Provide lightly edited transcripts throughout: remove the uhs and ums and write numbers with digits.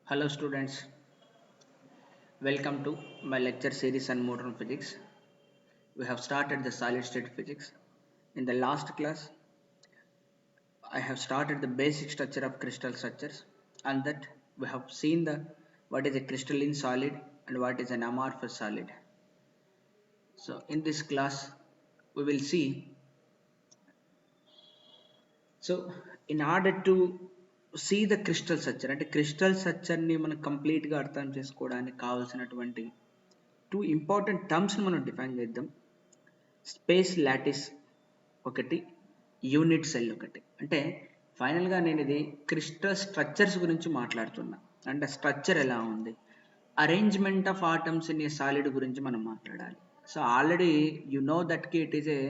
Hello students, welcome to my lecture series on modern physics. We have started the solid state physics. In the last class, I have started the basic structure of crystal structures and that we have seen the what is a crystalline solid and what is an amorphous solid. So in this class, we will see. So in order to see the crystal structure అంటే crystal స్ట్రక్చర్ని మనం కంప్లీట్గా అర్థం చేసుకోవడానికి కావాల్సినటువంటి two important టర్మ్స్ని మనం define చేద్దాం. Space lattice ఒకటి, unit cell ఒకటి. అంటే ఫైనల్గా నేను ఇది క్రిస్టల్ స్ట్రక్చర్స్ గురించి మాట్లాడుతున్నా. అంటే స్ట్రక్చర్ ఎలా ఉంది, arrangement of atoms in a solid గురించి మనం మాట్లాడాలి. So already you know that కి it is a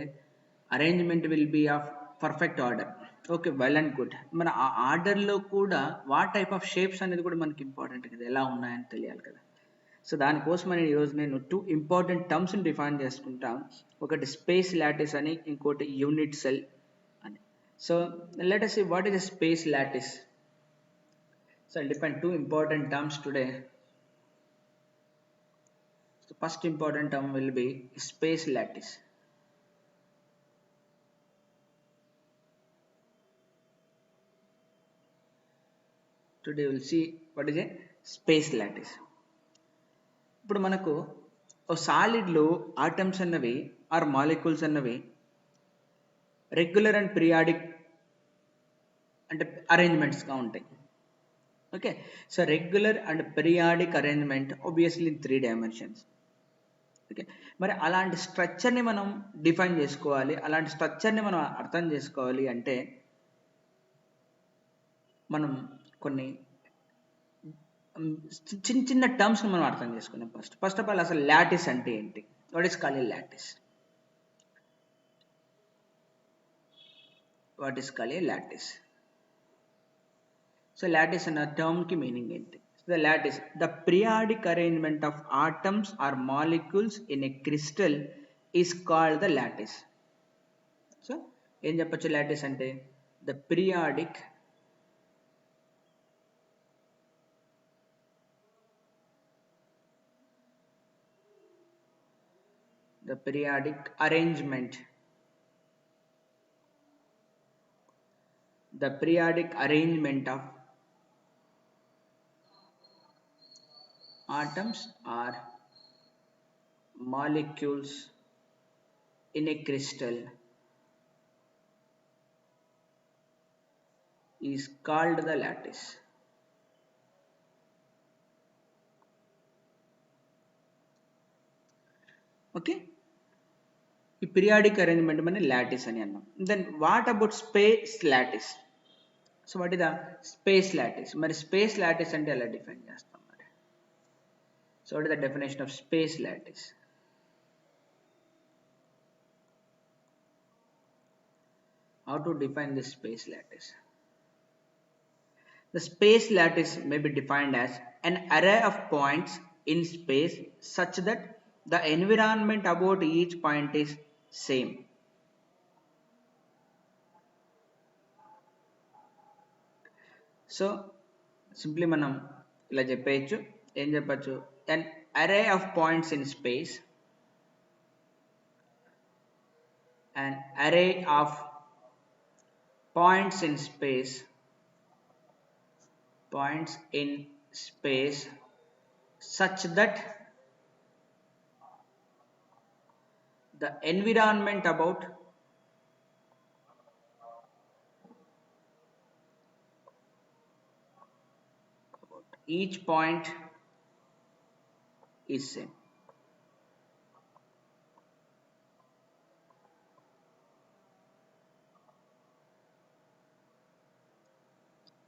arrangement will be of perfect order. Okay, well and good. మన ఆ ఆర్డర్లో కూడా వాట్ టైప్ ఆఫ్ షేప్స్ అనేది కూడా మనకి ఇంపార్టెంట్ కదా, ఎలా ఉన్నాయని తెలియాలి కదా. సో దానికోసం ఈరోజు నేను టూ ఇంపార్టెంట్ టర్మ్స్ని డిఫైన్ చేసుకుంటా. ఒకటి స్పేస్ లాటిస్ అని, ఇంకోటి యూనిట్ సెల్ అని. So let us see what is a space lattice. So I'll define two important terms today. So first important term will be space lattice. Today we'll see what is a space lattice. ఇప్పుడు మనకు ఓ సాలిడ్లో atoms అన్నవి are molecules అన్నవి regular and periodic అంటే అరేంజ్మెంట్స్గా ఉంటాయి. Okay, so regular and periodic arrangement obviously in 3 dimensions. Okay, మరి అలాంటి స్ట్రక్చర్ని మనం define చేసుకోవాలి, అలాంటి స్ట్రక్చర్ని మనం అర్థం చేసుకోవాలి అంటే మనం కొన్ని చిన్న చిన్న టర్మ్స్ని మనం అర్థం చేసుకున్నాం. ఫస్ట్ ఆఫ్ ఆల్ అసలు లాటిస్ అంటే ఏంటి? What is called a lattice? What is called a lattice? So lattice అన్న టర్మ్కి మీనింగ్ ఏంటి? The lattice, the periodic arrangement of atoms or molecules in a crystal is called the lattice. So ఏం చెప్పచ్చు lattice అంటే? The periodic arrangement, the periodic arrangement of atoms or molecules in a crystal is called the lattice. Okay, ఈ periodic arrangement మన lattice అని అన్నాం. Then what about space lattice? So what is the space lattice? మరి space lattice అంటే ఎలా define చేస్తాం మరి? So what is the definition of space lattice? How to define this space lattice? The space lattice may be defined as an array of points in space such that the environment about each point is same. So simply మనం ఇలా చెప్పేయచ్చు. ఏం చెప్పచ్చు? an array of points in space, an array of points in space such that the environment about each point is same.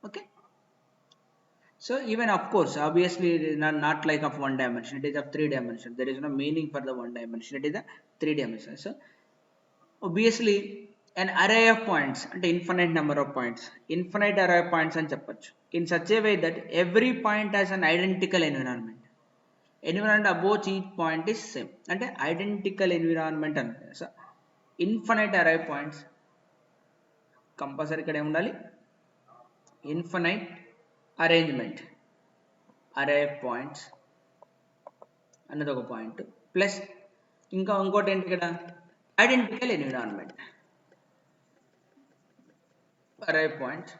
Okay, so even of course obviously it is not like of one dimension, it is of 3 dimensions. There is no meaning for the one dimension, it is a 3 dimensions. So obviously an array of points అంటే infinite number of points, infinite array of points అని చెప్పచ్చు, in such a way that every point has an identical environment above each point is same. అంటే identical environment అని. So infinite array of points compulsory ఇక్కడ ఉండాలి, infinite arrangement array of points అన్నది ఒక point plus ఇంకోటి ఏంటి ఇక్కడ identical environment array of points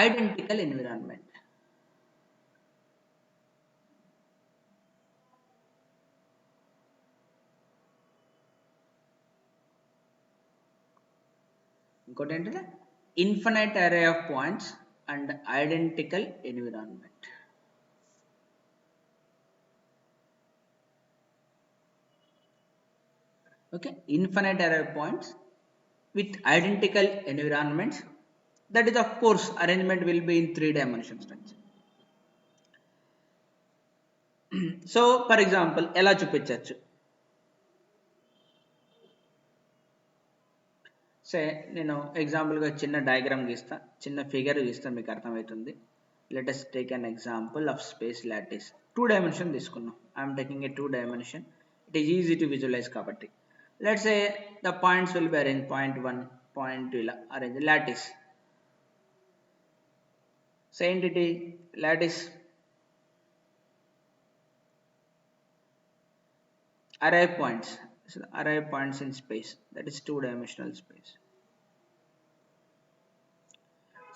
identical environment. ఇంకోటి ఏంటిది infinite array of points and identical environment. Okay, infinite array of points with identical environments. That is, of course, arrangement will be in 3-dimensional structure. So, for example, ఎలా చూపించవచ్చు? సే నేను ఎగ్జాంపుల్గా చిన్న diagram గీస్తా, చిన్న figure గీస్తా, మీకు అర్థమవుతుంది. Let us take an example of space lattice. 2 dimension తీసుకున్నాం. I'm taking a 2 dimension. It is easy to visualize కాబట్టి. Let's say the points will be arranged point 1, point 2 ఇలా arrange lattice. So entity lattice array of points. So array of points in space, that is 2-dimensional space.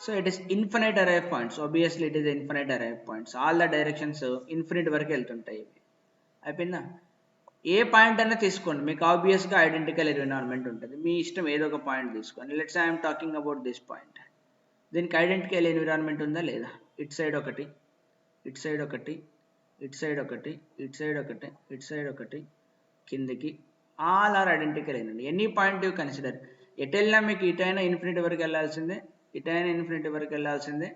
So it is infinite array of points. Obviously it is infinite array of points. All the directions infinite వరకు వెళ్తుంటాయి. అయిపోయిందా? ఏ point అన్నా తీసుకోండి, మీకు ఆబ్వియస్గా identical environment ఉంటుంది. మీ ఇష్టం ఏదో ఒక పాయింట్ తీసుకోండి. Let's I'm talking about this point. దీనికి ఐడెంటికల్ ఎన్విరాన్మెంట్ ఉందా లేదా? ఇట్ సైడ్ ఒకటి, ఇట్ సైడ్ ఒకటి, ఇట్ సైడ్ ఒకటి, ఇట్ సైడ్ ఒకటి, ఇట్ సైడ్ ఒకటి, కిందికి ఆల్ ఆర్ ఐడెంటికల్ అయినండి. Any point you consider. ఎటు వెళ్ళినా మీకు ఇటైనా ఇన్ఫినిటీ వరకు వెళ్ళాల్సిందే, ఇటైనా ఇన్ఫినిటీ వరకు వెళ్ళాల్సిందే,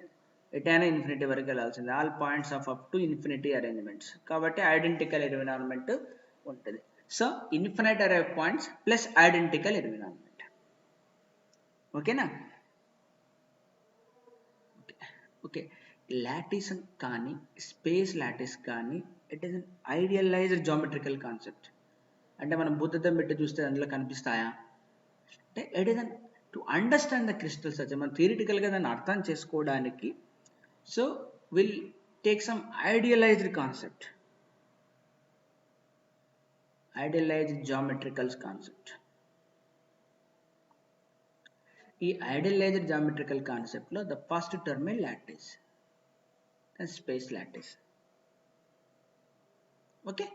ఇటైనా ఇన్ఫినిటీ వరకు వెళ్ళాల్సిందే. All points of up to infinity arrangements. కాబట్టి ఐడెంటికల్ ఎన్విరాన్మెంట్ ఉంటుంది. So infinite array of points plus identical environment. ఓకేనా? ఓకే, లాటిస్ కానీ స్పేస్ లాటిస్ కానీ it is an idealized geometrical concept. అంటే మనం భూతద్దం పెట్టి చూస్తే అందులో కనిపిస్తాయా అంటే it is an to understand the crystal structure. మనం థియరిటికల్గా దాన్ని అర్థం చేసుకోవడానికి so will take some idealized concept, idealized geometrical concept. ఈ ఐడియలైజ్డ్ జామెట్రికల్ కాన్సెప్ట్లో the first term A lattice, space lattice. Okay,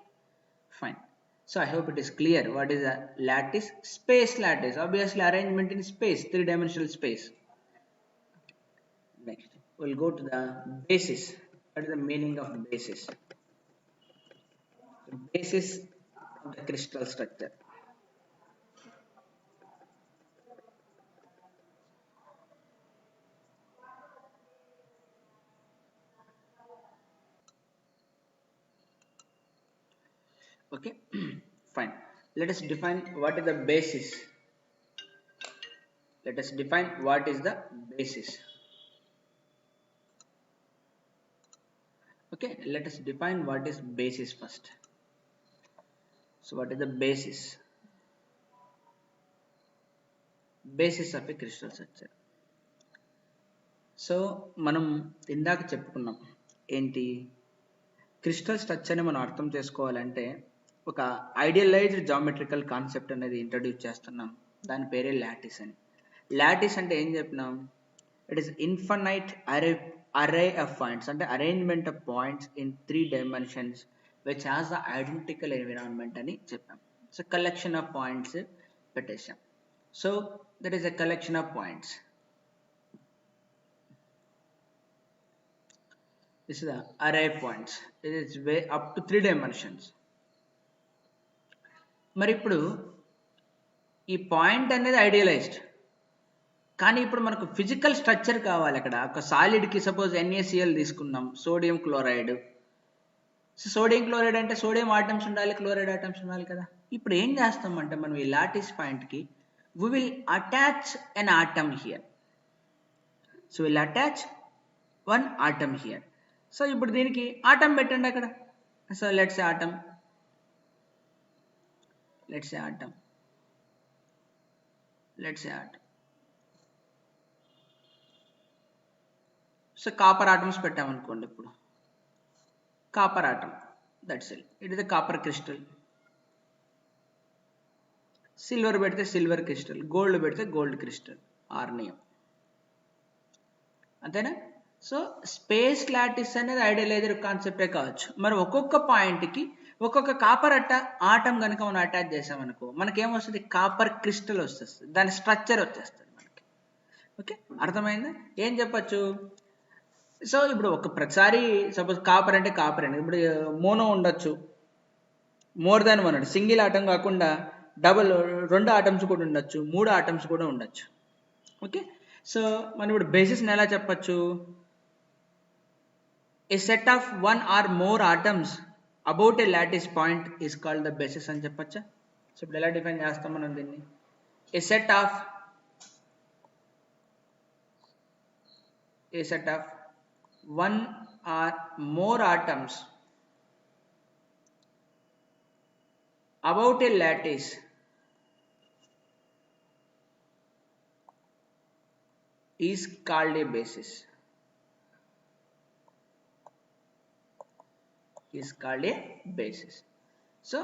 fine. So I hope it is clear what is a lattice. Space lattice, obviously arrangement in space, 3-dimensional space. Next we'll go to the basis. What is the meaning of basis? The basis of the crystal structure. Okay, fine. Let us define what is the basis. Let us define what is the basis. Okay, let us define what is basis first. So what is the basis? Basis of a crystal structure. So మనం ఇందాక చెప్పుకున్నాం ఏంటి, crystal స్ట్రక్చర్ని మనం అర్థం చేసుకోవాలంటే ఒక idealized geometrical concept అనేది introduce చేస్తున్నాం. దాని పేరే లాటిస్ అని. లాటిస్ అంటే ఏం చెప్పినాం? It is infinite array of points, అంటే arrangement of points in 3 dimensions which has the identical environment అని చెప్పాం. సో కలెక్షన్ ఆఫ్ పాయింట్స్ పెట్టేసాం. So that is a collection of points. This is the array of points. It is way up to 3 dimensions. మరి ఇప్పుడు ఈ point అనేది idealised, కానీ ఇప్పుడు మనకు ఫిజికల్ స్ట్రక్చర్ కావాలి. అక్కడ ఒక సాలిడ్కి సపోజ్ NaCl తీసుకున్నాం, sodium chloride. So sodium chloride అంటే సోడియం ఆటమ్స్ ఉండాలి, క్లోరైడ్ ఆటమ్స్ ఉండాలి కదా. ఇప్పుడు ఏం చేస్తామంటే మనం ఈ లాటిస్ పాయింట్కి we will attach an atom here. So we'll attach one atom here. So ఇప్పుడు దీనికి ఆటం పెట్టండి అక్కడ. So let's atom, let's atom, let's atom. So copper atoms పెట్టామనుకోండి, ఇప్పుడు copper atom, that's it is the copper crystal. Silver పెడితే silver crystal, gold పెడితే gold crystal, ఆర్నియం. అంతేనా? So space lattice అనేది ఐడియలైజర్ కాన్సెప్టే కావచ్చు. మరి ఒక్కొక్క పాయింట్కి ఒక్కొక్క కాపర్ ఆటం కనుక మనం అటాచ్ చేసామనుకో మనకేమొస్తుంది, కాపర్ క్రిస్టల్ వస్తుంది, దాని స్ట్రక్చర్ వచ్చేస్తుంది మనకి. ఓకే, అర్థమైందా? ఏం చెప్పచ్చు? సో ఇప్పుడు ప్రతిసారి సపోజ్ కాపర్ అంటే కాపర్ అండి, ఇప్పుడు మోనో ఉండొచ్చు, మోర్ దాన్ వన్ అంటే సింగిల్ ఆటం కాకుండా డబుల్ 2 ఆటమ్స్ కూడా ఉండొచ్చు, 3 ఆటమ్స్ కూడా ఉండొచ్చు. ఓకే, సో మనం ఇప్పుడు బేసిస్ని ఎలా చెప్పచ్చు? A set of one or more atoms about a lattice point is called the basis అని చెప్పచ్చా? సో ఇప్పుడు ఎలా డిఫైన్ చేస్తాం మనం దీన్ని? A set of one or more atoms about a lattice is called a basis. So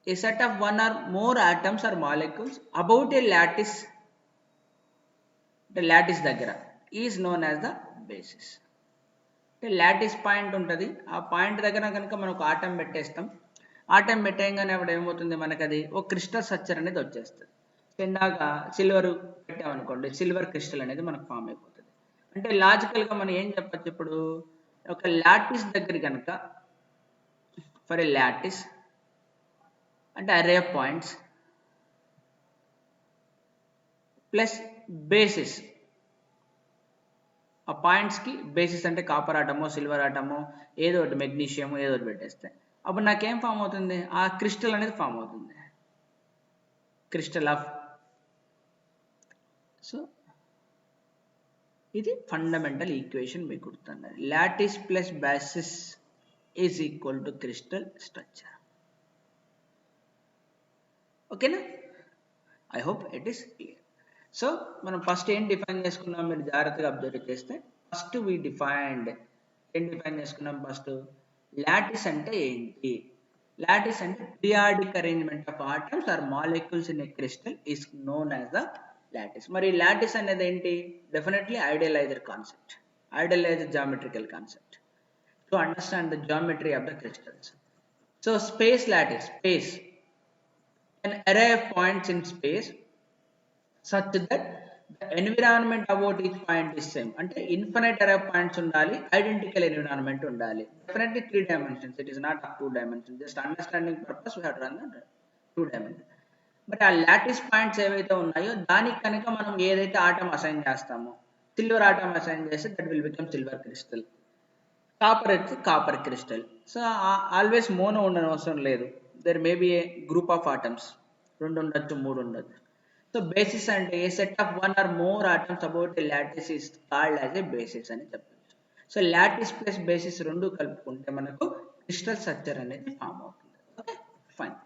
a set of one or more atoms or molecules about a lattice, the lattice దగ్గర is known as the basis. Lattice point ఉంటుంది, ఆ point దగ్గర కనుక మనం ఒక atom పెట్టేస్తాం, atom పెట్టేయంగానే అప్పుడు ఏమవుతుంది, మనకు అది ఒక క్రిస్టల్ స్ట్రక్చర్ అనేది వచ్చేస్తుంది. ఇందాక సిల్వర్ పెట్టామనుకోండి, సిల్వర్ క్రిస్టల్ అనేది మనకు ఫామ్ అయిపోతుంది. అంటే లాజికల్గా మనం ఏం చెప్పచ్చు, ఇప్పుడు ఒక లాటిస్ దగ్గర కనుక ఫర్ ఏ లాటిస్ అంటే అరే ఆఫ్ పాయింట్స్ ప్లస్ బేసిస్, ఆ పాయింట్స్కి బేసిస్ అంటే కాపర్ ఆటమో సిల్వర్ ఆటమో ఏదో ఒకటి, మెగ్నీషియం ఏదో ఒకటి పెట్టేస్తే అప్పుడు నాకేం ఫామ్ అవుతుంది, ఆ క్రిస్టల్ అనేది ఫామ్ అవుతుంది, క్రిస్టల్ ఆఫ్. సో ఇది ఫండమెంటల్ ఈక్వేషన్ మీకు గుర్తున్నది, lattice plus basis is equal to crystal structure. ఓకేనా? I hope it is clear. So మనం ఫస్ట్ ఏం డిఫైన్ చేసుకున్నాం, మీరు జాగ్రత్తగా అబ్జర్వ్ చేస్తే ఫస్ట్ ఏం డిఫైన్ చేసుకున్నాం, ఫస్ట్ లాటిస్ అంటే ఏంటి? లాటిస్ అంటే periodic arrangement of atoms or molecules in a crystal is known as the lattice. మరి లాటిస్ అనేది ఏంటి? Definitely idealized concept, idealized geometrical concept to understand the geometry of the crystals. So space lattice, space an array of points in space such that the environment about each point is same. అంటే infinite array of points ఉండాలి, identical environment ఉండాలి. Definitely 3 dimensions, it is not of 2 dimensions. Just understanding purpose we have to run the 2 dimensions. But ఆ lattice points ఏవైతే ఉన్నాయో దానికి కనుక మనం ఏదైతే ఆటం అసైన్ చేస్తామో, సిల్వర్ ఆటం అసైన్ చేస్తే that will become silver crystal, copper అయితే copper crystal. So always mono ఉండని అవసరం లేదు, there may be a group of atoms, 2 ఉండొచ్చు 3 ఉండొచ్చు. సో బేసిస్ అంటే a set of one or more atoms about a lattice is called as a basis అని చెప్పచ్చు. So lattice plus basis రెండు కలుపుకుంటే మనకు క్రిస్టల్ స్ట్రక్చర్ అనేది ఫామ్ అవుతుంది. Okay, fine.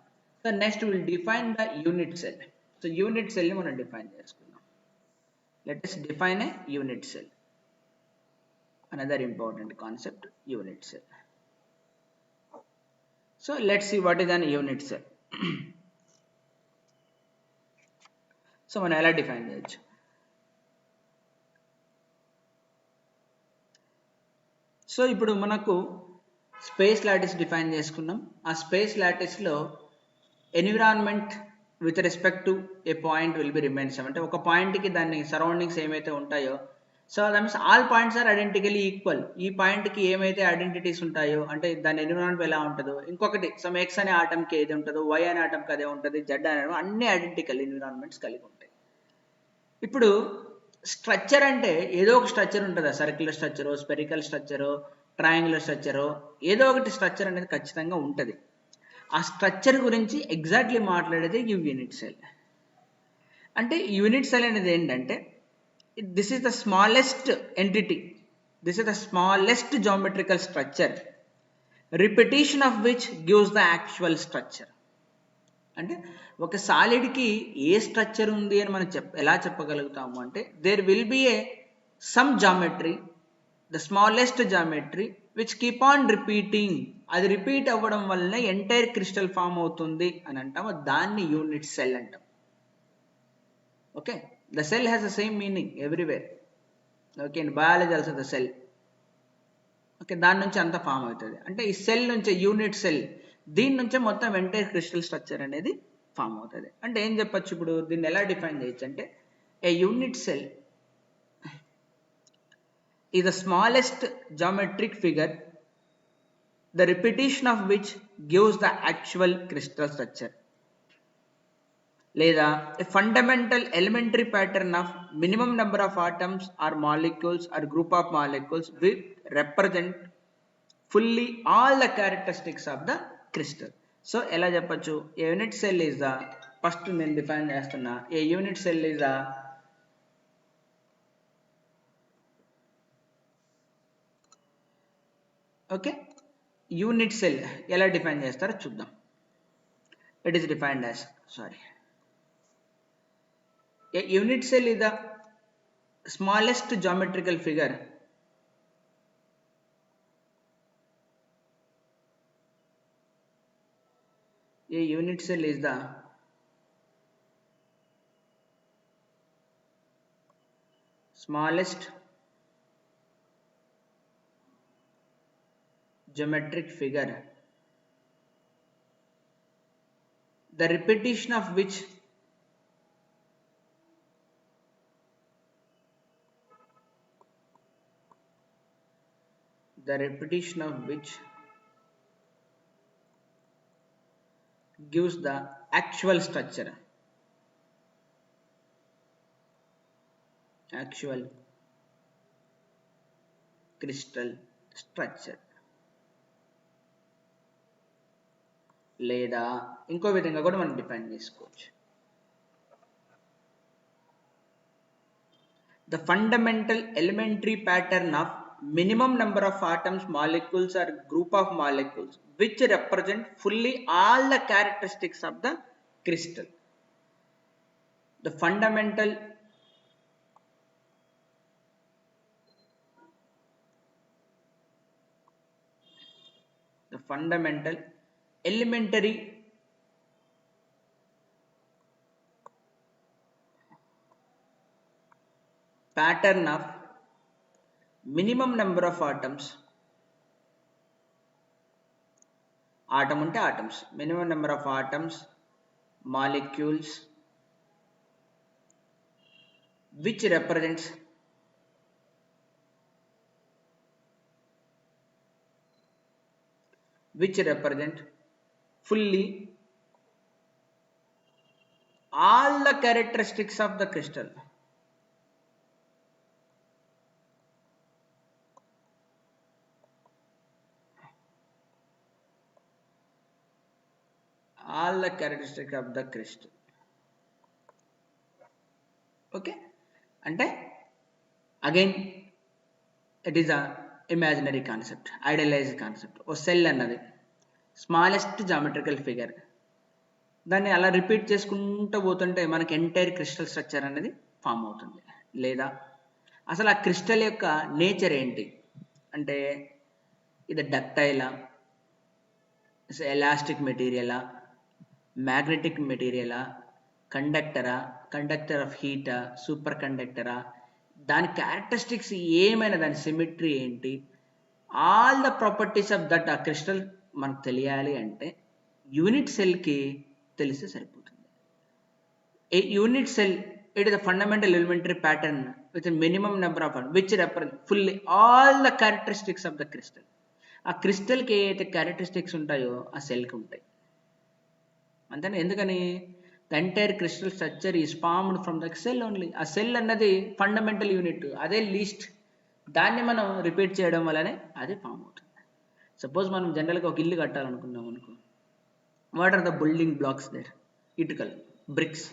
So next will define the unit cell. So unit cell ని మనం define చేసుకుందాం. Let us define a unit cell. Another important concept, unit cell. So let's see what is an unit cell. So మనం ఎలా define చేయొచ్చు? So ఇప్పుడు మనకు space lattice define చేసుకున్నాం. ఆ స్పేస్ లాటిస్లో environment with respect to a point will be remains, అంటే ఒక పాయింట్కి దాని సరౌండింగ్స్ ఏమైతే ఉంటాయో, so that means all points are identically equal. ఈ పాయింట్కి ఏమైతే ఐడెంటిటీస్ ఉంటాయో, అంటే దాని ఎన్విరాన్మెంట్ ఎలా ఉంటుందో, ఇంకొకటి సమ్ ఎక్స్ అనే ఆటంకి ఏది ఉంటుందో, వై అనే ఆటంకి అదే ఉంటుంది, జెడ్ అనే అన్ని ఐడెంటికల్ ఎన్విరాన్మెంట్స్ కలిగి ఉంటాయి. ఇప్పుడు స్ట్రక్చర్ అంటే ఏదో ఒక స్ట్రక్చర్ ఉంటుందా, సర్క్యులర్ స్ట్రక్చరో, స్పెరికల్ స్ట్రక్చరో, ట్రయాంగులర్ స్ట్రక్చరో, ఏదో ఒకటి స్ట్రక్చర్ అనేది ఖచ్చితంగా ఉంటుంది. ఆ స్ట్రక్చర్ గురించి ఎగ్జాక్ట్లీ మాట్లాడేది యూనిట్ సెల్. అంటే యూనిట్ సెల్ అనేది ఏంటంటే, this is the smallest entity, this is the smallest geometrical structure, repetition of which gives the actual structure. అంటే ఒక సాలిడ్కి ఏ స్ట్రక్చర్ ఉంది అని మనం ఎలా చెప్పగలుగుతాము అంటే, there will be a some geometry the smallest geometry which keep on repeating, అది repeat అవ్వడం వల్లనే ఎంటైర్ క్రిస్టల్ ఫామ్ అవుతుంది అని అంటాము, దాన్ని యూనిట్ సెల్ అంటాం. Okay, the cell has the same meaning everywhere. Okay, in biology also the cell. Okay, దాని నుంచి అంతా ఫామ్ అవుతుంది. అంటే ఈ సెల్ నుంచి యూనిట్ సెల్, దీని నుంచే మొత్తం ఎంటైర్ క్రిస్టల్ స్ట్రక్చర్ అనేది ఫామ్ అవుతుంది. అంటే ఏం చెప్పచ్చు ఇప్పుడు, దీన్ని ఎలా డిఫైన్ చేయొచ్చు అంటే, a unit cell is the smallest geometric figure, the repetition of which gives the actual crystal structure. లేదా a fundamental elementary pattern of minimum number of atoms or molecules or group of molecules which represent fully all the characteristics of the crystal. So ఎలా చెప్పచ్చు, a unit cell is the, first నేను define చేస్తున్నా, a unit cell is the okay, unit cell ఎలా define చేస్తారో చూద్దాం. It is defined as, sorry, A unit cell is the smallest geometrical figure A unit cell is the smallest geometric figure, the repetition of which gives the actual structure, actual crystal structure. లేదా ఇంకో విధంగా కూడా మనం define చేసుకోవచ్చు, the fundamental elementary pattern of minimum number of atoms, molecules or group of molecules which represent fully all the characteristics of the crystal. The fundamental elementary pattern of minimum number of atoms, atom unte atoms, minimum number of atoms, molecules which represents fully all the characteristics of the crystal. All the characteristics of the crystal. Okay, అంటే again it is a imaginary concept, idealized concept. ఓ cell అన్నది smallest geometrical figure, దాన్ని అలా repeat చేసుకుంటూ పోతుంటే మనకి entire crystal structure అనేది form అవుతుంది. లేదా అసలు ఆ క్రిస్టల్ యొక్క నేచర్ ఏంటి అంటే, ఇది డక్టైలా, ఎలాస్టిక్ మెటీరియలా, మ్యాగ్నెటిక్ మెటీరియలా, కండక్టర్ ఆఫ్ హీటా, సూపర్ కండక్టరా, దాని క్యారెక్టరిస్టిక్స్ ఏమైనా, దాని సిమెట్రీ ఏంటి, all the properties of that ఆ క్రిస్టల్ మనకు తెలియాలి అంటే యూనిట్ సెల్కి తెలిస్తే సరిపోతుంది. A unit cell, it is the fundamental elementary pattern with minimum number of which represent fully all the characteristics of the crystal. ఆ క్రిస్టల్కి ఏదైతే క్యారెక్టరిస్టిక్స్ ఉంటాయో ఆ సెల్కి ఉంటాయి. అంతేనా? ఎందుకని, the entire crystal structure is formed from the cell only. ఆ cell అన్నది ఫండమెంటల్ యూనిట్, అదే లీస్ట్, దాన్ని మనం రిపీట్ చేయడం వల్లనే అది ఫామ్ అవుతుంది. సపోజ్ మనం జనరల్గా ఒక ఇల్లు కట్టాలనుకున్నాం అనుకో, what are the building blocks there? ఇటుకలు, బ్రిక్స్,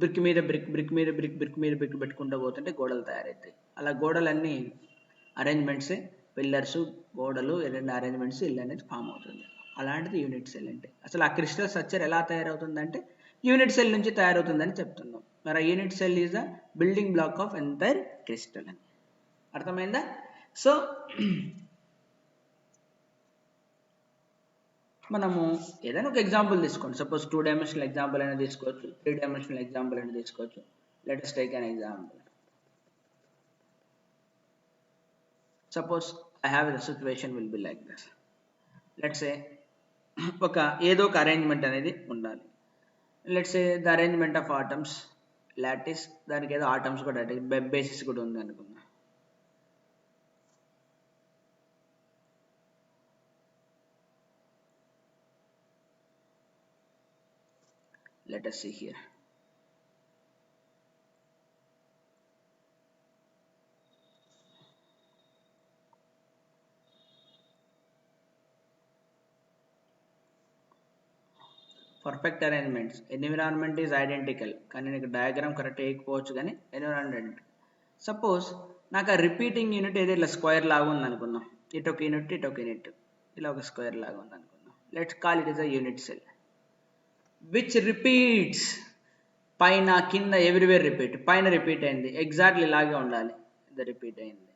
బ్రిక్ మీద బ్రిక్, బ్రిక్ మీద బ్రిక్, బ్రిక్ మీద బ్రిక్ పెట్టుకుంటూ పోతుంటే గోడలు తయారవుతాయి. అలా గోడలన్నీ అరేంజ్మెంట్సే, పిల్లర్స్, గోడలు, రెండు అరేంజ్మెంట్స్, ఇల్లు అనేది ఫామ్ అవుతుంది. అలాంటిది యూనిట్ సెల్ అంటే. అసలు ఆ క్రిస్టల్ స్ట్రక్చర్ ఎలా తయారవుతుందంటే యూనిట్ సెల్ నుంచి తయారవుతుందని చెప్తున్నాం. మరి ఆ unit cell is the building black of entire crystal అని. అర్థమైందా? సో మనము ఏదైనా ఒక ఎగ్జాంపుల్ తీసుకోండి. సపోజ్ 2 డైమెన్షనల్ ఎగ్జాంపుల్ అయినా తీసుకోవచ్చు, 3 డైమెన్షనల్ ఎగ్జాంపుల్ అయినా తీసుకోవచ్చు. Let us take an example. Suppose I have the situation will be like this. Let's say ఏదో ఒక అరేంజ్మెంట్ అనేది ఉండాలి. Let's say the arrangement of atoms lattice, దానికి ఏదో ఆటమ్స్ కూడా బేసిస్ కూడా ఉంది అనుకుందాం. Let us see here. Perfect arrangements, environment is identical, కానీ నీకు డయాగ్రామ్ కరెక్ట్ వేయకపోవచ్చు, కానీ ఎన్విరాన్మెంట్. సపోజ్ నాకు ఆ రిపీటింగ్ యూనిట్ ఏదో ఇలా స్క్వేర్ లాగా ఉంది అనుకుందాం. ఇటు ఒక యూనిట్, ఇటు ఒక యూనిట్, ఇలా ఒక స్క్వేర్ లాగా ఉంది అనుకుందాం. Let's call it is a unit cell which repeats, పైన కింద ఎవ్రీవేర్ రిపీట్. పైన రిపీట్ అయింది, ఎగ్జాక్ట్లీ ఇలాగే ఉండాలి, ఇది రిపీట్ అయింది.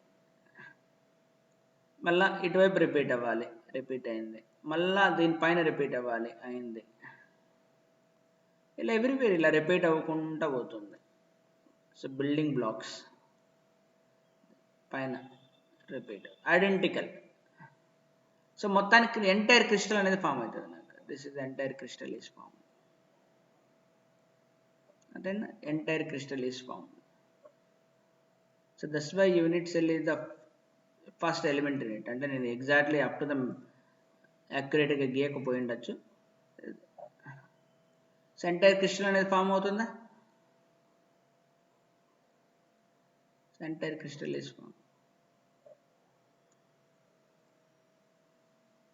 మళ్ళీ ఇటువైపు రిపీట్ అవ్వాలి, రిపీట్ అయింది. మళ్ళీ దీనిపైన రిపీట్ అవ్వాలి, అయింది. ఇలా ఎవ్రీవేర్ ఇలా రిపీట్ అవ్వకుండా పోతుంది. సో బిల్డింగ్ బ్లాక్స్ పైన రిపీట్ ఐడెంటికల్. సో మొత్తానికి ఎంటైర్ క్రిస్టల్ అనేది ఫామ్ అవుతుంది నాకు. This is entire crystal is form. అంటే entire crystal is form. So that's why unit cell is the first element in it. అంటే నేను ఎగ్జాక్ట్లీ అప్ టు ద యాక్యురేట్గా గీయకపోయి ఉండొచ్చు. సో ఎంటైర్ క్రిస్టల్ అనేది ఫామ్ అవుతుందా? Entire crystal is form.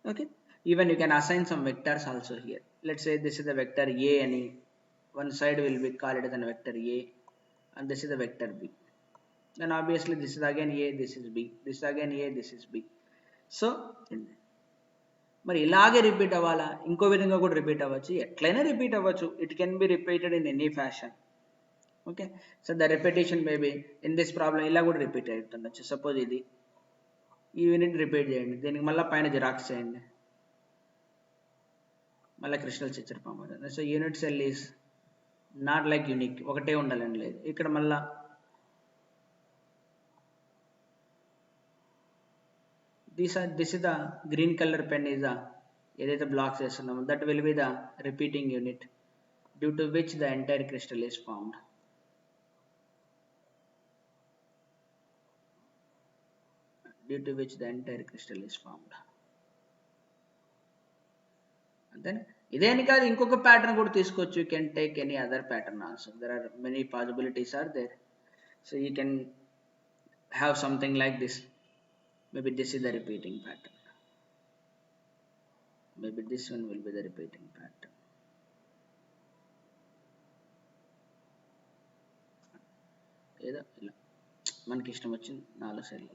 Okay, even you can assign some vectors also here. Let's say this is the vector A, and one side will be called as a vector A, and this is the vector B. Then obviously this is again A, this is B, this is again A, this is B. So మరి ఇలాగే repeat అవ్వాలా? ఇంకో విధంగా కూడా repeat అవ్వచ్చు, ఎట్లయినా repeat అవ్వచ్చు. It can be repeated in any fashion. Okay, so the repetition maybe in this problem ఇలా కూడా రిపీట్ అవుతుండొచ్చు. సపోజ్ ఇది ఈ యూనిట్ రిపీట్ చేయండి, దీనికి మళ్ళీ పైన జిరాక్స్ చేయండి, మళ్ళీ క్రిస్టల్ స్ట్రక్చర్ ఫామ్ అవుతుంది. So unit cell is not like unique, ఒకటే ఉండాలని లేదు. ఇక్కడ మళ్ళా this is the green colour pen is the ఏదైతే బ్లాక్స్ చేస్తున్నామో that will be the repeating unit due to which the entire crystal is formed. Due to which the entire crystal is formed. And then ఇదేని కాదు, ఇంకొక pattern కూడా తీసుకోవచ్చు. You can take any other pattern also. There are many possibilities are there. So you can have something like this. Maybe this is the repeating pattern. Maybe this one will be the repeating pattern. ఏదో ఇలా మనకి ఇష్టం వచ్చింది 4 cell.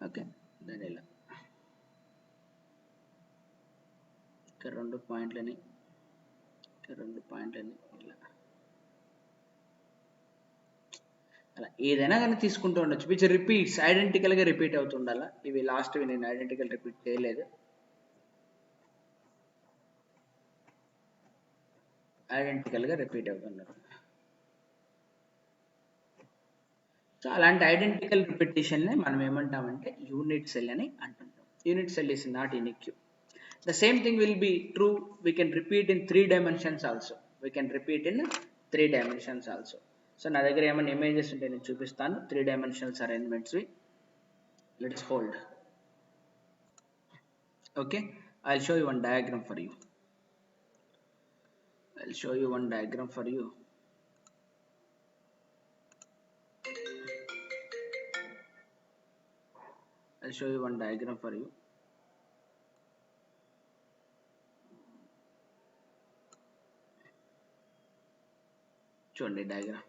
Okay, దాని ఇలా ఇక్కడ 2 పాయింట్లని, ఇక్కడ 2 పాయింట్లని, ఇలా అలా ఏదైనా కానీ తీసుకుంటూ ఉండొచ్చు. విచ్ రిపీట్స్, ఐడెంటికల్గా రిపీట్ అవుతుండాలా. ఇవి లాస్ట్వి నేను ఐడెంటికల్ రిపీట్ చేయలేదు, ఐడెంటికల్గా రిపీట్ అవుతున్నారు. సో అలాంటి ఐడెంటికల్ రిపిటేషన్ని మనం ఏమంటామంటే యూనిట్ సెల్ అని అంటుంటాం. Unit cell is not unique. The same thing will be true. We can repeat in 3 dimensions also. We can repeat in 3 dimensions also. So నా దగ్గర ఏమైనా ఇమేజెస్ ఉంటే నేను చూపిస్తాను 3 dimensional arrangements. Let us hold. Okay, I'll show you one diagram for you. I'll show you one diagram for you. I'll show you one diagram for you. చూడండి diagram.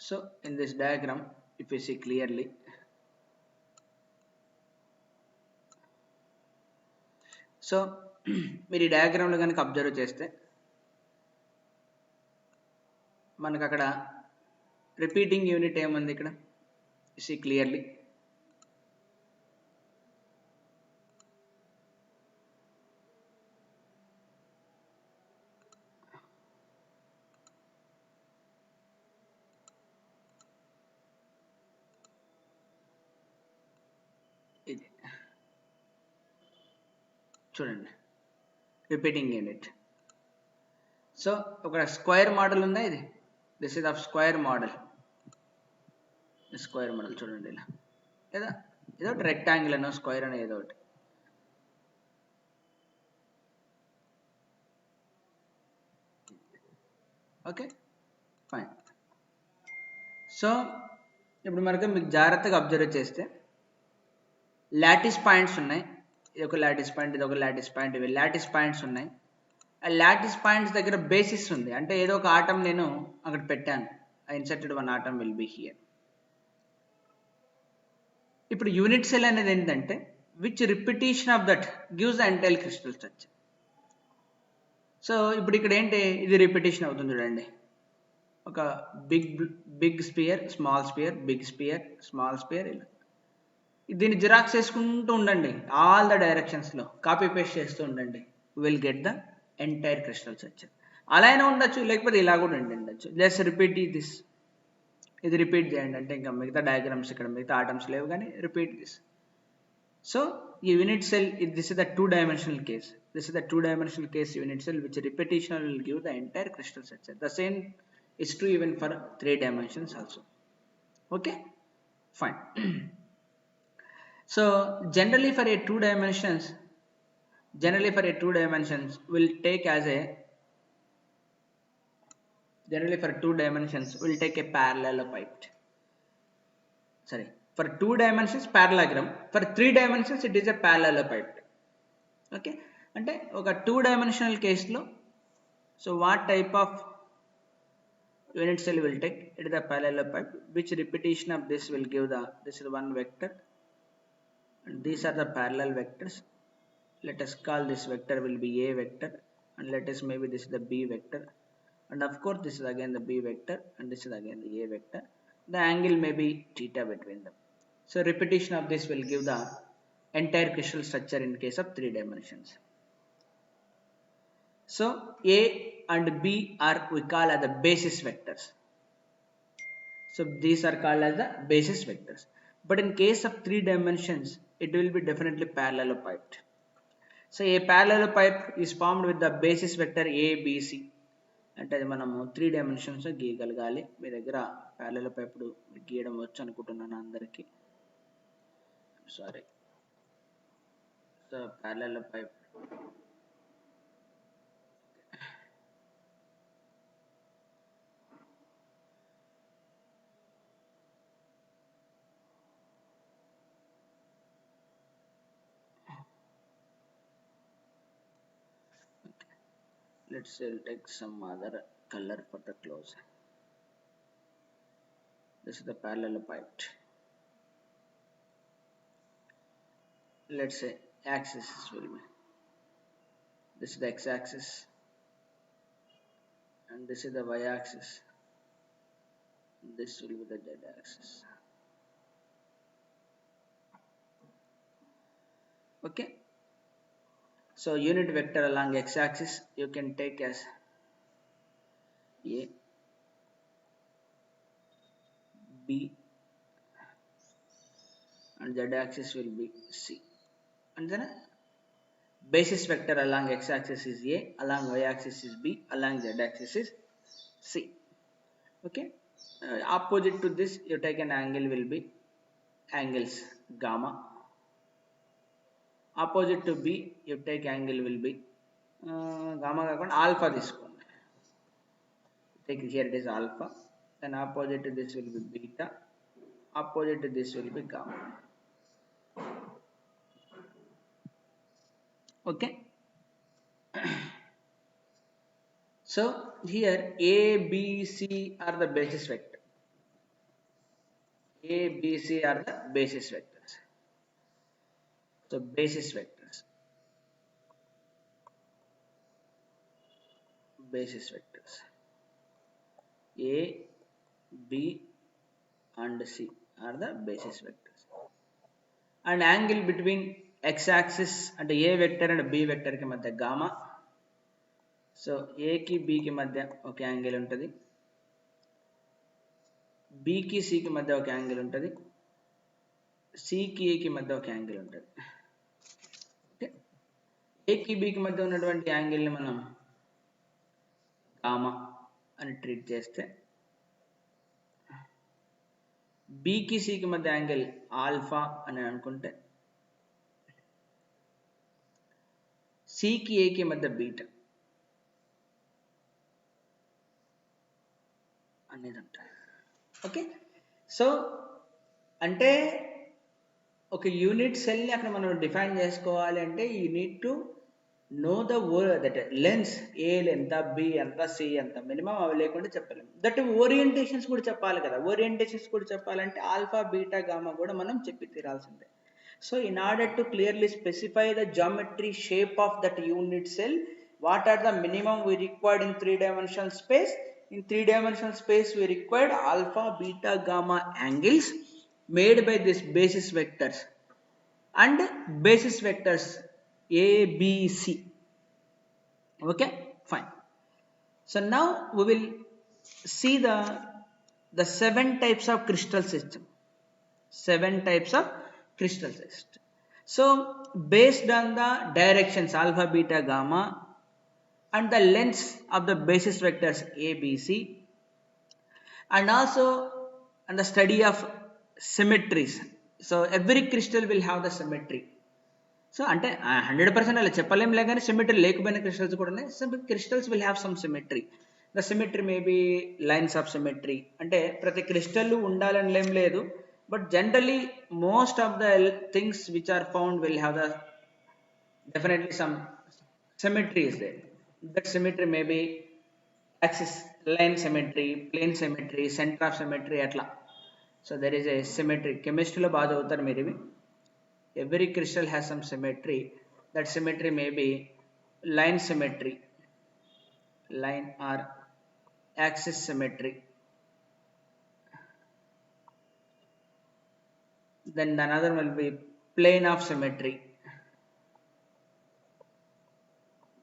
So in this diagram, if you see clearly, so మీరు ఈ డయాగ్రామ్లో కనుక observe చేస్తే మనకు అక్కడ repeating unit ఏముంది, ఇక్కడ You see clearly. ఇది చూడండి, రిపీటింగ్ యూనిట్. సో ఒక స్క్వేర్ మోడల్ ఉందా ఇది, this is of square model. Square model చూడండి ఇలా, లేదా ఏదో ఒకటి రెక్టాంగిల్ అనో స్క్వేర్ అనో ఏదో ఒకటి. Okay fine. సో ఇప్పుడు మనకు మీకు జాగ్రత్తగా అబ్జర్వ్ చేస్తే లాటిస్ పాయింట్స్ ఉన్నాయి. ఇది ఒక లాటిస్ పాయింట్, ఇది ఒక లాటిస్ పాయింట్, ఇవి లాటిస్ పాయింట్స్ ఉన్నాయి. ఆ లాటిస్ పాయింట్స్ దగ్గర బేసిస్ ఉంది, అంటే ఏదో ఒక ఆటం నేను అక్కడ పెట్టాను. I inserted one atom will be here. ఇప్పుడు యూనిట్ సెల్ అనేది ఏంటంటే which repetition of that gives the entire crystal structure. So ఇప్పుడు ఇక్కడ ఏంటి, ఇది రిపిటేషన్ అవుతుంది చూడండి. ఒక big sphere, small sphere, big sphere, small sphere, ఇలా దీన్ని జిరాక్స్ చేసుకుంటూ ఉండండి, ఆల్ ద డైరెక్షన్స్లో కాపీ పేస్ట్ చేస్తూ ఉండండి. Will get the entire crystal structure. అలా అయినా ఉండొచ్చు, లేకపోతే ఇలా కూడా ఉండొచ్చు. జస్ట్ రిపీట్ దిస్, ఇది రిపీట్ చేయండి, అంటే ఇంకా మిగతా డయాగ్రామ్స్ ఇక్కడ మిగతా ఆటమ్స్ లేవు కానీ రిపీట్ దిస్. సో ఈ unit cell, this is the 2-dimensional case. This is the 2-dimensional case unit cell which repetition will give the entire crystal structure. The same is true even for 3 dimensions also. Okay, fine. So generally for a 2 dimensions, will take as a, generally for 2 dimensions will take a parallelepiped. Sorry, for 2 dimensions parallelogram, for 3 dimensions it is a parallelepiped. Okay, అంటే ఒక 2-dimensional కేసులో, so what type of unit cell will take, it the parallelepiped, which repetition of this will give the, this is one vector and these are the parallel vectors. Let us call this vector will be a vector, and let us maybe this is the b vector, and of course this is again the b vector, and this is again the a vector. The angle may be theta between them. So repetition of this will give the entire crystal structure in case of 3 dimensions. So a and b are we call as the basis vectors. So these are called as the basis vectors. But in case of 3 dimensions, it will be definitely parallelepiped. So a parallelepiped is formed with the basis vector a, b, c. అంటే అది మనము 3 dimensions గీయగలగాలి. మీ దగ్గర parallelepiped గీయడం వచ్చు అనుకుంటున్నాను అందరికీ. Sorry. So parallelepiped. Let's say we'll take some other color for the close. This is the parallelepiped. Let's say axis will be, this is the x-axis and this is the y-axis, this will be the z-axis. Okay, so unit vector along x-axis you can take as a, b, and z-axis will be c, and then basis vector along x-axis is a, along y-axis is b, along z-axis is c. Okay, opposite to this you take an angle will be angles gamma. Opposite to b you take angle will be gamma కాకుండా alpha తీసుకోండి. Take here it is alpha, then opposite to this will be beta, opposite to this will be gamma. Okay, so here a, b, c are the basis vector. A, b, c are the basis vectors. So basis vectors, A, B and C are the basis vectors. And angle between x-axis and a vector and b vector ki madhya gamma. So a ki b ki madhya oka angle untadi, b ki c ki madhya oka angle untadi, c ki a ki madhya oka angle untadi. Okay, a ki b ki madhya ఉన్నటువంటి angle ని మనం gamma అని treat చేస్తే, b కి c కి మధ్య angle alpha అని అనుకుంటే, c కి a కి మధ్య బీటా అనేది ఉంటుంది. ఓకే, సో అంటే ఒక యూనిట్ సెల్ని అక్కడ మనం డిఫైన్ చేసుకోవాలి అంటే you need to know that lengths, A ఎంత, బి ఎంత, సి ఎంత, మినిమం అవి లేకుండా చెప్పలేము. దట్ ఓరియంటేషన్స్ కూడా చెప్పాలి కదా. ఓరియంటేషన్స్ కూడా చెప్పాలంటే ఆల్ఫా బీటా గామా కూడా మనం చెప్పి తీరాల్సిందే. So in order to clearly specify the geometry shape of that unit cell, what are the minimum we required in 3-dimensional space? In 3-dimensional space we required alpha, beta, gamma angles made by this basis vectors and basis vectors a, b, c. Okay, fine. So now we will see the 7 types of crystal system. 7 types of crystal system. So based on the directions alpha, beta, gamma and the lengths of the basis vectors a, b, c, and also and the study of symmetries. So every crystal will have the symmetry. So అంటే 100% అలా చెప్పలేంలే కానీ symmetry లేకపోయిన crystals కూడా ఉన్నాయి. Some crystals will have some symmetry. The symmetry may be lines of symmetry. అంటే ప్రతి crystal ఉండాలని ఏం లేదు, but generally most of the things which are found will have the definitely some symmetry is there. That symmetry may be axis line symmetry, plane symmetry, centre of symmetry అట్లా. So there is a symmetry. కెమిస్ట్రీలో బాగా చదువుతారు మీరు ఇవి. Every crystal has some symmetry. That symmetry may be line symmetry, line or axis symmetry. Then another will be plane of symmetry.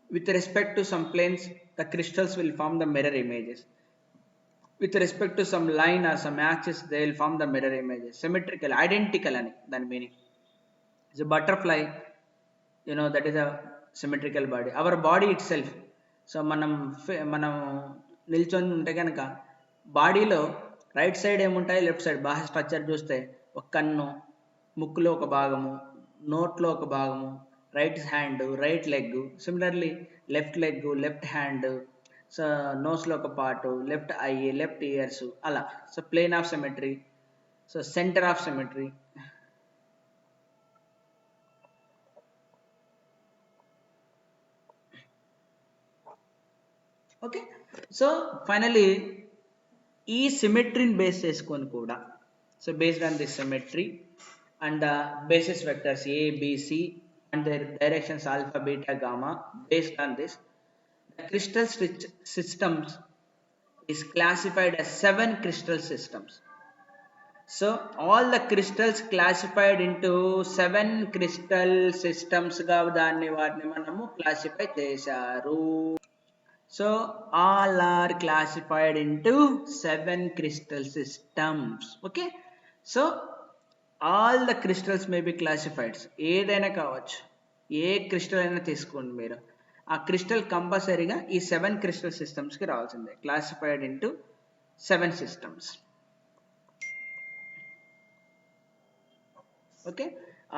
With respect to some planes, the crystals will form the mirror images. With respect to some line or some axis, they will form the mirror images. Symmetrical, identical ani than meaning. The butterfly, you know, that is a symmetrical body. Our body itself. So మనం నిల్చొని ఉంటే కనుక బాడీలో right side ఏముంటాయి, left side బాహ్య structure చూస్తే ఒక కన్ను, ముక్కులో ఒక భాగము, నోట్లో ఒక భాగము, right hand, right leg, similarly left leg, left hand, so నోస్లో ఒక part, left eye, left ears అలా. So plane of symmetry, so centre of symmetry. Okay, so finally ఈ సిమెట్రీని బేస్ చేసుకొని కూడా, so based on this symmetry and the basis vectors A, B, C and their directions alpha, beta, gamma, based on this the crystal systems is classified as 7 crystal systems. So all the crystals classified into 7 crystal systems గా వాటిని మనము classify చేశారు. So all are classified into 7 crystal systems. Okay, so all the crystals may be classified. ఏదైనా కావచ్చు, ఏ crystal అయినా తీసుకోండి మీరు, ఆ క్రిస్టల్ కంపల్సరీగా ఈ 7 క్రిస్టల్ సిస్టమ్స్కి రావాల్సిందే. Classified into 7 systems. Okay,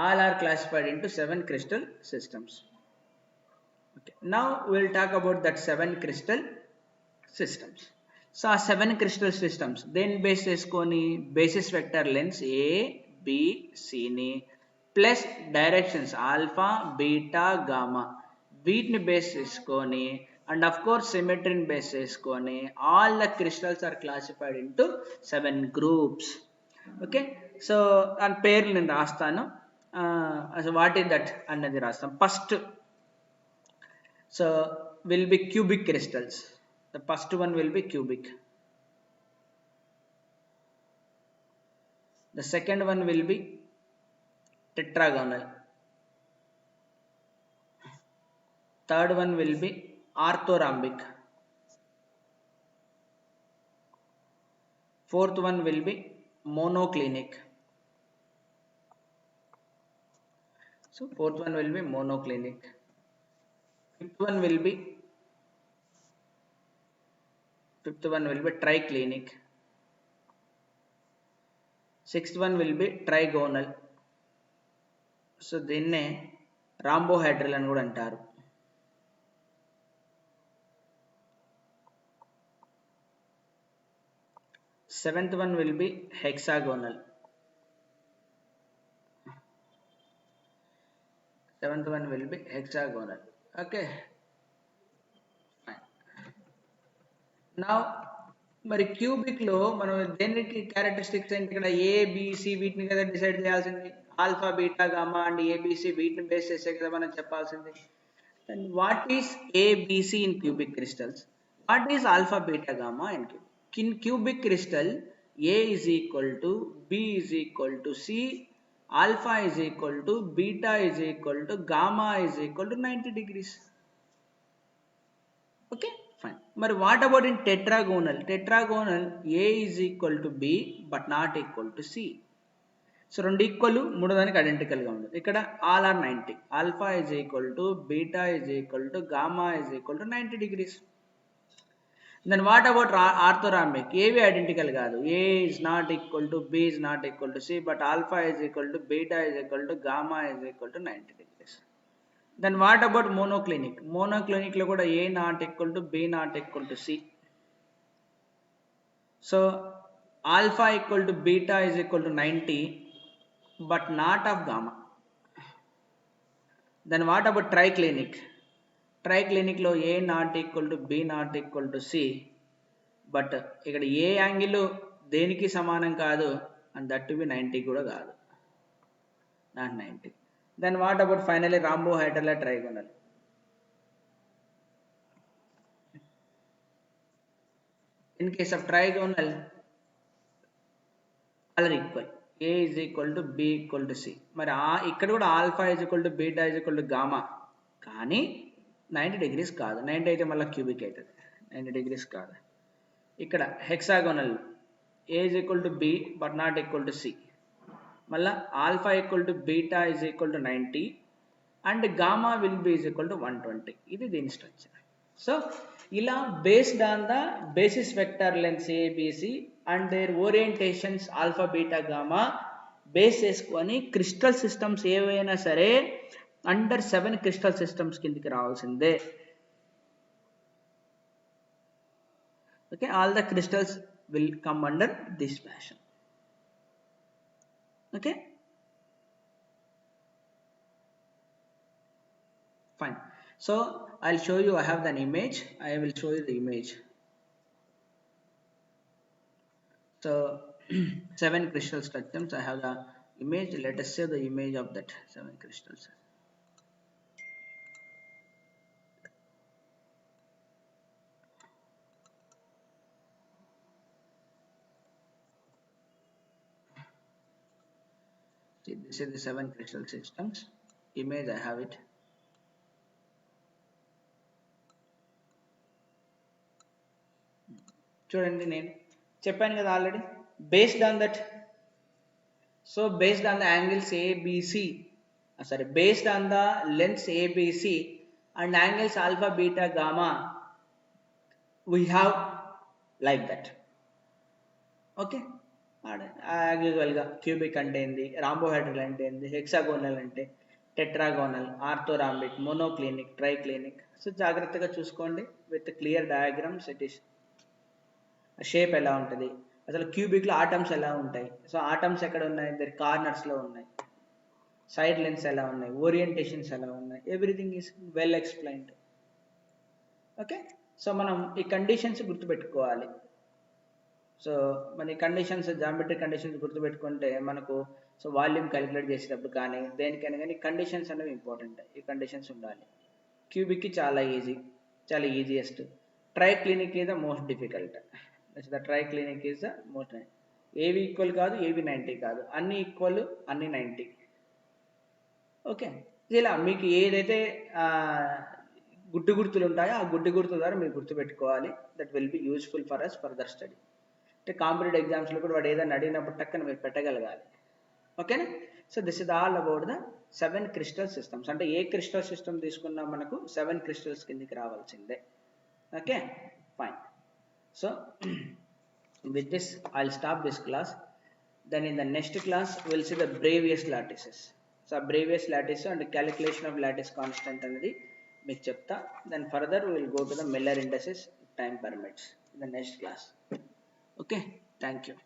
all are classified into 7 crystal systems. Okay, now we will talk about that 7 crystal systems. So ఆ 7 crystal systems దేని బేస్ చేసుకొని, basis vector lengths A, B, సిని plus directions alpha, beta, gamma వీటిని base చేసుకొని and of course సిమెట్రీని base చేసుకొని all the crystals are classified into 7 groups. Okay, so దాని పేర్లు నేను రాస్తాను. వాట్ ఈస్ దట్ అన్నది రాస్తాం. First so will be cubic crystals. The first one will be cubic. The second one will be tetragonal. Third one will be orthorhombic. Fourth one will be monoclinic. So fourth one will be monoclinic. Fifth one will be triclinic. Sixth one will be trigonal. So దీన్నే రాంబోహైడ్రల్ అని కూడా అంటారు. Seventh one will B hexagonal. Okay, నా మరి cubic లో మనం దేనికి characteristics ఏంటి, ఇక్కడ ఏబిసి వీటిని కదా డిసైడ్ చేయాల్సింది. Alpha beta gamma and ABC వీటిని బేస్ చేసే కదా మనం చెప్పాల్సింది. And what is ABC in cubic crystals, what is alpha beta gamma in cubic. In cubic crystal, A is equal to B is equal to C, alpha is equal to beta is equal to gamma is equal to 90 degrees. Okay, fine. But what about in tetragonal? Tetragonal, A is equal to B but not equal to C. So రెండు equal, మూడో దానికి identical గా ఉంది. ఇక్కడ all are 90. Alpha is equal to beta is equal to gamma is equal to 90 degrees. Then what about orthorhombic? ఏవి identical కాదు. A is not equal to B is not equal to C, but alpha is equal to beta is equal to gamma is equal to 90 degrees. Then what about monoclinic? Monoclinic లో కూడా A not equal to B not equal to C. So alpha equal to beta is equal to 90 but not of gamma. Then what about triclinic? Triclinic లో A not equal to B not equal to C, but ఇక్కడ ఏ angle దేనికి సమానం కాదు, and that to be 90 కూడా కాదు, not 90. Then what about finally rhombohedral trigonal. In case of trigonal all are equal, A is equal to B equal to C. మరి ఇక్కడ కూడా alpha is equal to beta is equal to gamma, కానీ 90 degrees కాదు. 90 అయితే మళ్ళీ cubic అవుతుంది, 90 degrees కాదు. ఇక్కడ hexagonal A is equal to B but not equal to C, మళ్ళీ alpha equal to beta is equal to 90 and gamma will be is equal to 120. ఇది దీని స్ట్రక్చర్. సో ఇలా based on the basis vector lengths ABC and their orientations alpha beta gamma base చేసుకొని crystal systems ఏవైనా సరే under 7 crystal systems కిందికి రావాల్సిందే. Okay, all the crystals will come under this fashion. Okay, fine. So I'll show you, I have an image, I will show you the image. So 7 crystal structures, I have the image. Let us see the image of that 7 crystals. See, this is the 7 crystal systems image, I have it. చూడండి, నేను చెప్పాను కదా already, based on that, so based on the angles ABC, sorry, based on the lengths ABC and angles alpha beta gamma, we have like that. Okay, యాక్చువల్గా cubic అంటే ఏంది, రాంబోహైడ్రల్ అంటే ఏంది, hexagonal అంటే, టెట్రాగోనల్, ఆర్థోరాంబిక్, మోనోక్లినిక్, ట్రైక్లినిక్. సో జాగ్రత్తగా చూసుకోండి with clear diagrams. It is shape ఎలా ఉంటుంది, అసలు క్యూబిక్లో ఆటమ్స్ ఎలా ఉంటాయి, సో ఆటమ్స్ ఎక్కడ ఉన్నాయి, దర్ కార్నర్స్లో ఉన్నాయి, సైడ్ లెన్స్ ఎలా ఉన్నాయి, ఓరియంటేషన్స్ ఎలా ఉన్నాయి, everything is well explained. Okay, so మనం ఈ కండిషన్స్ గుర్తుపెట్టుకోవాలి. సో మన కండిషన్స్, జామెట్రిక్ కండిషన్స్ గుర్తుపెట్టుకుంటే మనకు సో వాల్యూమ్ క్యాలిక్యులేట్ చేసేటప్పుడు కానీ దేనికైనా కానీ కండిషన్స్ అనేవి ఇంపార్టెంట్. ఈ కండిషన్స్ ఉండాలి. క్యూబిక్కి చాలా ఈజీ, చాలా easiest. ట్రైక్లినిక్ is the most difficult. The ట్రైక్లినిక్ is the most ఏవి ఈక్వల్ కాదు, ఏవి 90 కాదు, అన్ని ఈక్వల్, అన్ని 90. ఓకే, ఇలా మీకు ఏదైతే గుడ్డు గుర్తులు ఉంటాయో ఆ గుడ్డు గుర్తుల ద్వారా మీరు గుర్తుపెట్టుకోవాలి. That will be useful for us further study. అంటే కాంపిటేటివ్ ఎగ్జామ్స్లో కూడా వాడు ఏదైనా అడిగినప్పుడు టక్కన మీరు పెట్టగలగాలి. ఓకేనా? So this is all about the 7 crystal systems. అంటే ఏ క్రిస్టల్ సిస్టమ్ తీసుకున్నా మనకు 7 క్రిస్టల్స్ కిందికి రావాల్సిందే. Okay, fine. So with this I'll stop this class. Then in the next class we'll see the Bravais lattices. So Bravais lattice and calculation of lattice constant అనేది మీకు చెప్తా. Then further we will go to the Miller indices if time permits in the next class. Okay, thank you.